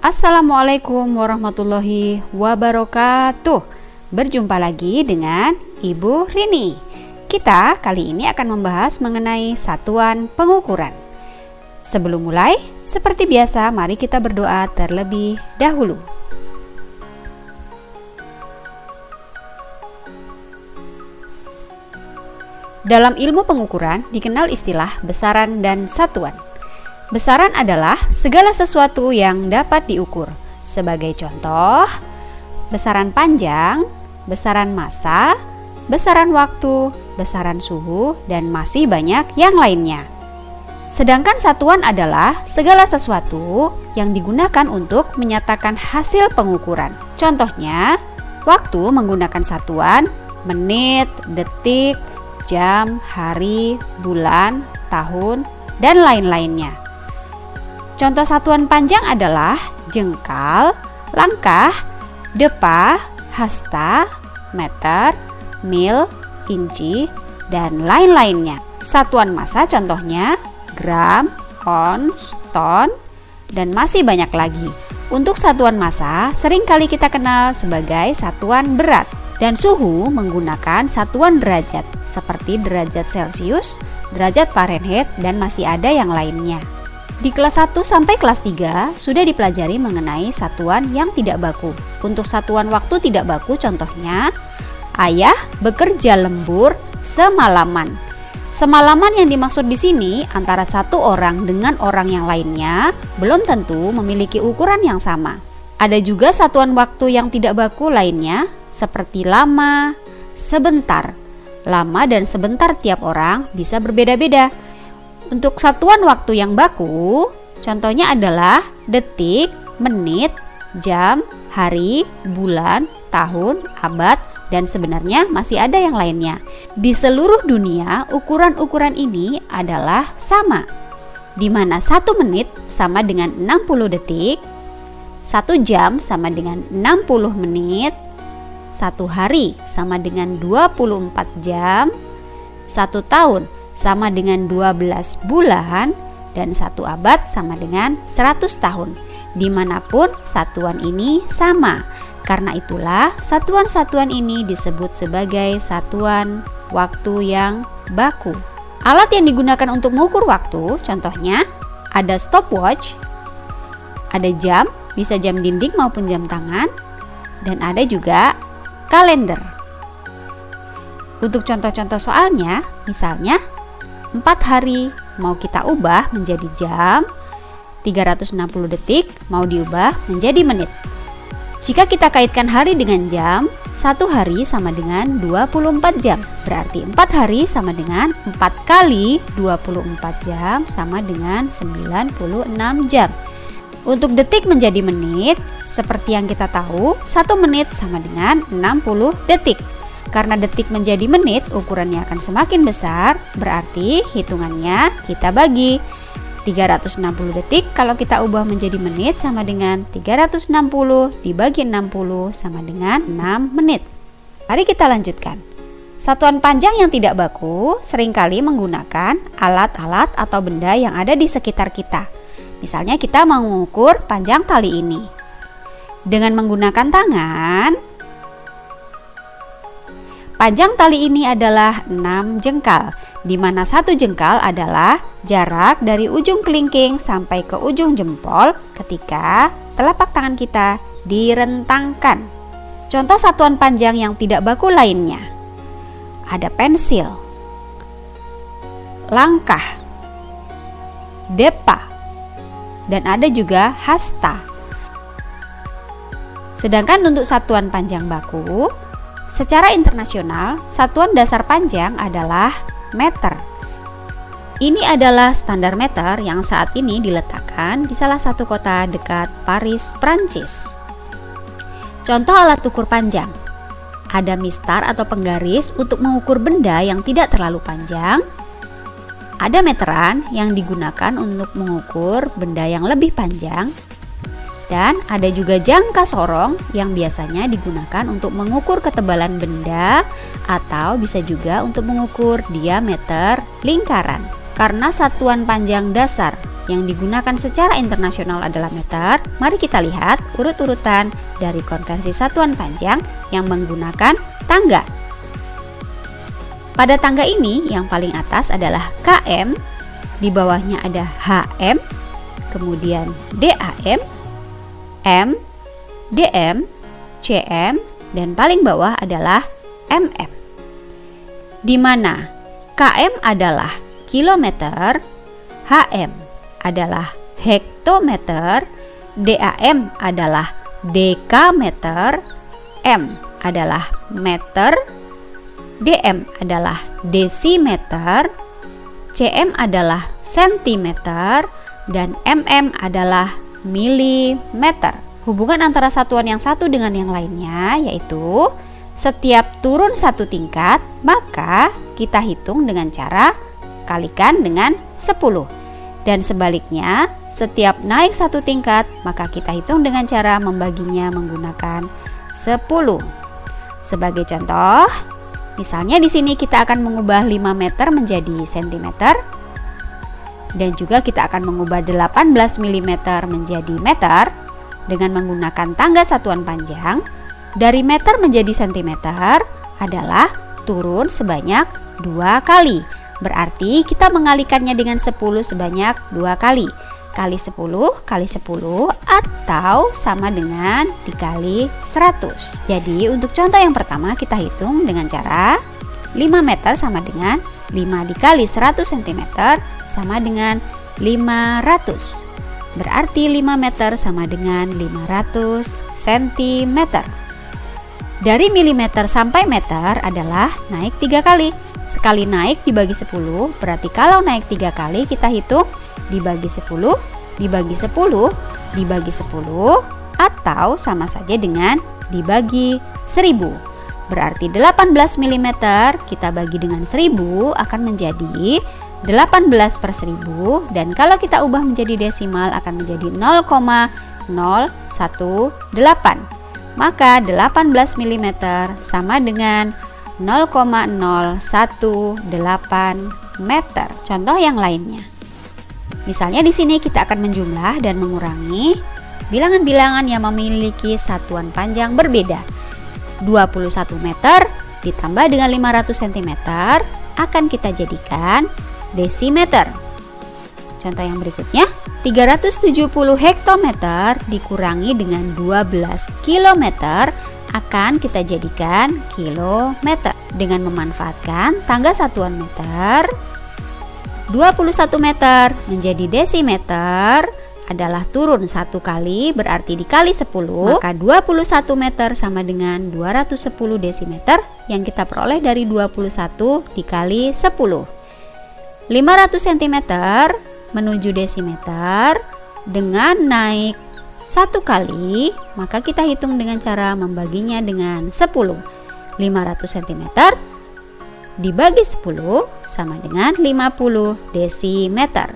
Assalamualaikum warahmatullahi wabarakatuh. Berjumpa lagi dengan Ibu Rini. Kita kali ini akan membahas mengenai satuan pengukuran. Sebelum mulai, seperti biasa mari kita berdoa terlebih dahulu. Dalam ilmu pengukuran dikenal istilah besaran dan satuan. Besaran adalah segala sesuatu yang dapat diukur. Sebagai contoh, besaran panjang, besaran massa, besaran waktu, besaran suhu, dan masih banyak yang lainnya. Sedangkan satuan adalah segala sesuatu yang digunakan untuk menyatakan hasil pengukuran. Contohnya, waktu menggunakan satuan menit, detik, jam, hari, bulan, tahun, dan lain-lainnya. Contoh satuan panjang adalah jengkal, langkah, depa, hasta, meter, mil, inci, dan lain-lainnya. Satuan massa contohnya gram, ons, ton, dan masih banyak lagi. Untuk satuan massa seringkali kita kenal sebagai satuan berat. Dan suhu menggunakan satuan derajat seperti derajat Celcius, derajat Fahrenheit, dan masih ada yang lainnya. Di kelas 1 sampai kelas 3 sudah dipelajari mengenai satuan yang tidak baku. Untuk satuan waktu tidak baku contohnya, ayah bekerja lembur semalaman. Semalaman yang dimaksud di sini antara satu orang dengan orang yang lainnya belum tentu memiliki ukuran yang sama. Ada juga satuan waktu yang tidak baku lainnya seperti lama, sebentar. Lama dan sebentar tiap orang bisa berbeda-beda. Untuk satuan waktu yang baku, contohnya adalah detik, menit, jam, hari, bulan, tahun, abad, dan sebenarnya masih ada yang lainnya. Di seluruh dunia, ukuran-ukuran ini adalah sama, di mana 1 menit sama dengan 60 detik, 1 jam sama dengan 60 menit, 1 hari sama dengan 24 jam, 1 tahun sama dengan 12 bulan, dan 1 abad sama dengan 100 tahun. Dimanapun satuan ini sama. Karena itulah satuan-satuan ini disebut sebagai satuan waktu yang baku. Alat yang digunakan untuk mengukur waktu contohnya ada stopwatch, ada jam, bisa jam dinding maupun jam tangan, dan ada juga kalender. Untuk contoh-contoh soalnya, misalnya 4 hari mau kita ubah menjadi jam, 360 detik mau diubah menjadi menit. Jika kita kaitkan hari dengan jam, 1 hari sama dengan 24 jam. Berarti 4 hari sama dengan 4 kali 24 jam sama dengan 96 jam. Untuk detik menjadi menit, seperti yang kita tahu, 1 menit sama dengan 60 detik. Karena detik menjadi menit, ukurannya akan semakin besar, berarti hitungannya kita bagi. 360 detik kalau kita ubah menjadi menit sama dengan 360 dibagi 60 sama dengan 6 menit. Mari kita lanjutkan. Satuan panjang yang tidak baku seringkali menggunakan alat-alat atau benda yang ada di sekitar kita. Misalnya kita mau mengukur panjang tali ini. Dengan menggunakan tangan, panjang tali ini adalah 6 jengkal, di mana 1 jengkal adalah jarak dari ujung kelingking sampai ke ujung jempol ketika telapak tangan kita direntangkan. Contoh satuan panjang yang tidak baku lainnya, ada pensil, langkah, depa, dan ada juga hasta. Sedangkan untuk satuan panjang baku, secara internasional, satuan dasar panjang adalah meter. Ini adalah standar meter yang saat ini diletakkan di salah satu kota dekat Paris, Prancis. Contoh alat ukur panjang. Ada mistar atau penggaris untuk mengukur benda yang tidak terlalu panjang. Ada meteran yang digunakan untuk mengukur benda yang lebih panjang. Dan ada juga jangka sorong yang biasanya digunakan untuk mengukur ketebalan benda atau bisa juga untuk mengukur diameter lingkaran. Karena satuan panjang dasar yang digunakan secara internasional adalah meter, mari kita lihat urut-urutan dari konversi satuan panjang yang menggunakan tangga. Pada tangga ini yang paling atas adalah km, di bawahnya ada hm, kemudian DAM, M, DM, CM, dan paling bawah adalah mm. Di mana km adalah kilometer, hm adalah hektometer, DAM adalah dekameter, M adalah meter, DM adalah desimeter, CM adalah sentimeter, dan mm adalah milimeter. Hubungan antara satuan yang satu dengan yang lainnya yaitu setiap turun satu tingkat maka kita hitung dengan cara kalikan dengan 10. Dan sebaliknya, setiap naik satu tingkat, maka kita hitung dengan cara membaginya menggunakan 10. Sebagai contoh, misalnya di sini kita akan mengubah 5 meter menjadi sentimeter, dan juga kita akan mengubah 18 mm menjadi meter dengan menggunakan tangga satuan panjang. Dari meter menjadi sentimeter adalah turun sebanyak 2 kali. Berarti kita mengalikannya dengan 10 sebanyak 2 kali. Kali 10 kali 10 atau sama dengan dikali 100. Jadi untuk contoh yang pertama kita hitung dengan cara 5 meter sama dengan 5 dikali 100 cm sama dengan 500. Berarti 5 meter sama dengan 500 cm. Dari milimeter sampai meter adalah naik 3 kali. Sekali naik dibagi 10, berarti kalau naik 3 kali kita hitung dibagi 10, dibagi 10, dibagi 10, atau sama saja dengan dibagi 1000. Berarti 18 mm kita bagi dengan 1000 akan menjadi 18 per 1000, dan kalau kita ubah menjadi desimal akan menjadi 0,018. Maka 18 mm sama dengan 0,018 meter. Contoh yang lainnya. Misalnya di sini kita akan menjumlah dan mengurangi bilangan-bilangan yang memiliki satuan panjang berbeda. 21 meter ditambah dengan 500 cm akan kita jadikan desimeter. Contoh yang berikutnya, 370 hektometer dikurangi dengan 12 kilometer akan kita jadikan kilometer. Dengan memanfaatkan tangga satuan meter, 21 meter menjadi desimeter adalah turun 1 kali, berarti dikali 10, maka 21 meter sama dengan 210 desimeter yang kita peroleh dari 21 dikali 10. 500 cm menuju desimeter dengan naik 1 kali, maka kita hitung dengan cara membaginya dengan 10. 500 cm dibagi 10 sama dengan 50 desimeter.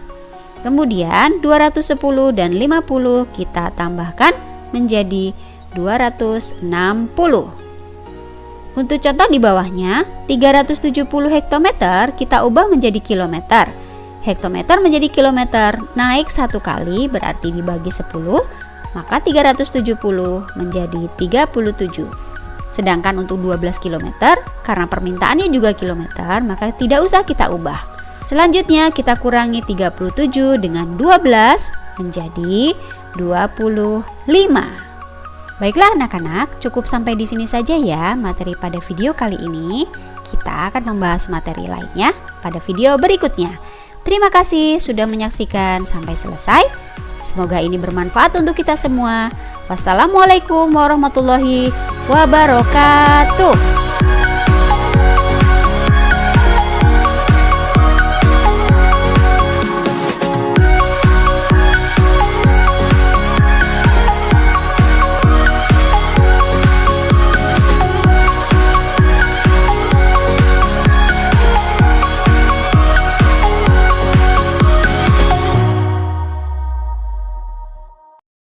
Kemudian 210 dan 50 kita tambahkan menjadi 260. Untuk contoh di bawahnya, 370 hektometer kita ubah menjadi kilometer. Hektometer menjadi kilometer naik 1 kali, berarti dibagi 10, maka 370 menjadi 37. Sedangkan untuk 12 km, karena permintaannya juga kilometer, maka tidak usah kita ubah. Selanjutnya kita kurangi 37 dengan 12 menjadi 25. Baiklah anak-anak, cukup sampai di sini saja ya materi pada video kali ini. Kita akan membahas materi lainnya pada video berikutnya. Terima kasih sudah menyaksikan sampai selesai. Semoga ini bermanfaat untuk kita semua. Wassalamualaikum warahmatullahi wabarakatuh.